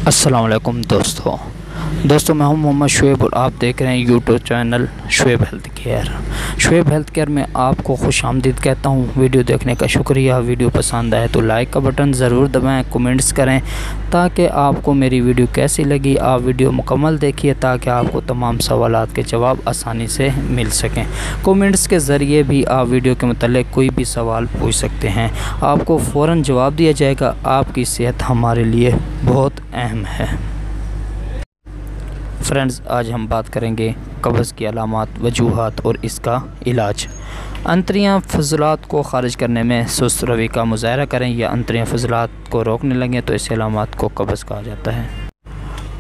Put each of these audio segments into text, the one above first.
अस्सलाम वालेकुम दोस्तों मैं हूं मोहम्मद शुएब और आप देख रहे हैं YouTube channel Shoaib health care. Shoaib health care में आपको खुशामदीद कहता हूं। वीडियो देखने का शुक्रिया। वीडियो पसंद आए तो लाइक का बटन ज़रूर दबाएं, कमेंट्स करें ताकि आपको मेरी वीडियो कैसी लगी आप वीडियो मुकम्मल देखिए ताकि आपको तमाम सवालात के जवाब आसानी से मिल सकें। कमेंट्स के ज़रिए भी आप वीडियो के मतलब कोई भी सवाल पूछ सकते हैं, आपको फ़ौरन जवाब दिया जाएगा। आपकी सेहत हमारे लिए बहुत अहम है। फ्रेंड्स, आज हम बात करेंगे कब्ज़ की अलामात, वजूहात और इसका इलाज। अंतरियाँ फजलात को ख़ारिज करने में सुस्त रवि का मुज़ाहरा करें या अंतरियाँ फजलात को रोकने लगें तो इस अलामात को कब्ज़ कहा जाता है।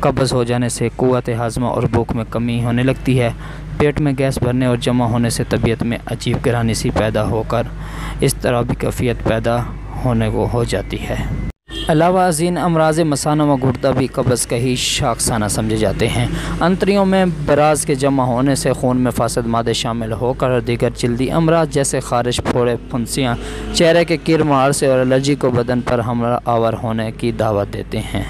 कब्ज़ हो जाने से क़ुव्वत हाज़मा और भूख में कमी होने लगती है। पेट में गैस भरने और जमा होने से तबीयत में अजीब गिरानी सी पैदा होकर इस तरह भी कैफियत पैदा होने को हो जाती है। अलावा अजीन अमराज़ मसाना व गुर्दा भी कब्ज़ का ही शाखसाना समझे जाते हैं। अंतरियों में बराज के जमा होने से खून में फासद मादे शामिल होकर दीगर जल्दी अमराज जैसे खारिश, फोड़े, फुंसियाँ, चेहरे के कीर मुहार से और एलर्जी को बदन पर हमला आवर होने की दावत देते हैं।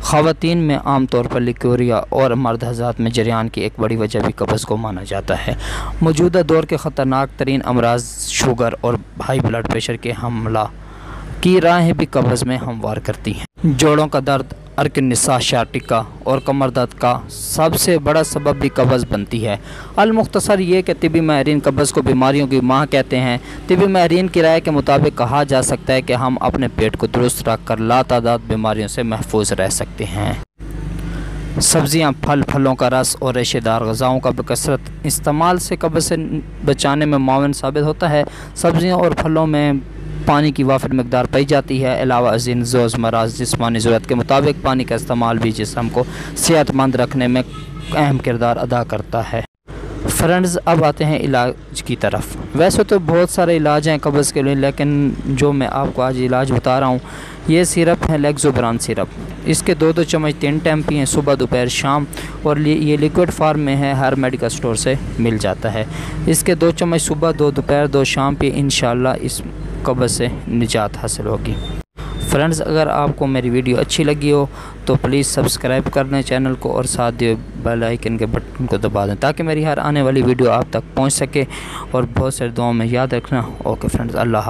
ख़वातीन में आम तौर पर लिकोरिया और मर्द हज़रात में जरियान की एक बड़ी वजह भी कब्ज़ को माना जाता है। मौजूदा दौर के ख़तरनाक तरीन अमराज शुगर और हाई ब्लड प्रेशर के हमला की राहें भी कब्ज़ में हमवार करती हैं। जोड़ों का दर्द, अर्क-ए-निसा, शाटिका और कमर दर्द का सबसे बड़ा सबब भी कब्ज़ बनती है। अल-मुख्तसर ये कि तिबी माहिरीन कब्ज़ को बीमारियों की माँ कहते हैं। तिबी माहिरीन की राय के मुताबिक कहा जा सकता है कि हम अपने पेट को दुरुस्त रख कर लातादाद बीमारियों से महफूज रह सकते हैं। सब्ज़ियाँ, फल, फलों का रस और रेशेदार ग़िज़ाओं का बकसरत इस्तेमाल से कब्ज़ से बचाने में मुआविन साबित होता है। सब्ज़ियों और फलों में पानी की वाफिर मकदार पाई जाती है। अलावा अज़ीन रोज़मर्रा जिस्मानी ज़रूरत के मुताबिक पानी का इस्तेमाल भी जिस्म को सेहतमंद रखने में अहम किरदार अदा करता है। फ्रेंड्स, अब आते हैं इलाज की तरफ। वैसे तो बहुत सारे इलाज हैं कब्ज़ के लिए, लेकिन जो मैं आपको आज इलाज बता रहा हूँ ये सिरप है लेक्सोब्रान सिरप। इसके 2-2 चम्मच 3 टाइम पिएँ, सुबह, दोपहर, शाम, और ये लिक्विड फार्म में है, हर मेडिकल स्टोर से मिल जाता है। इसके 2 चम्मच सुबह, 2 दोपहर, 2 शाम पिए, इंशाल्लाह इस कब्ज़ से निजात हासिल होगी। फ्रेंड्स, अगर आपको मेरी वीडियो अच्छी लगी हो तो प्लीज़ सब्सक्राइब कर दें चैनल को और साथ दिए बेल आइकन के बटन को दबा दें ताकि मेरी हर आने वाली वीडियो आप तक पहुंच सके। और बहुत सारी दुआओं में याद रखना। ओके फ्रेंड्स, अल्लाह हाफ़िज़।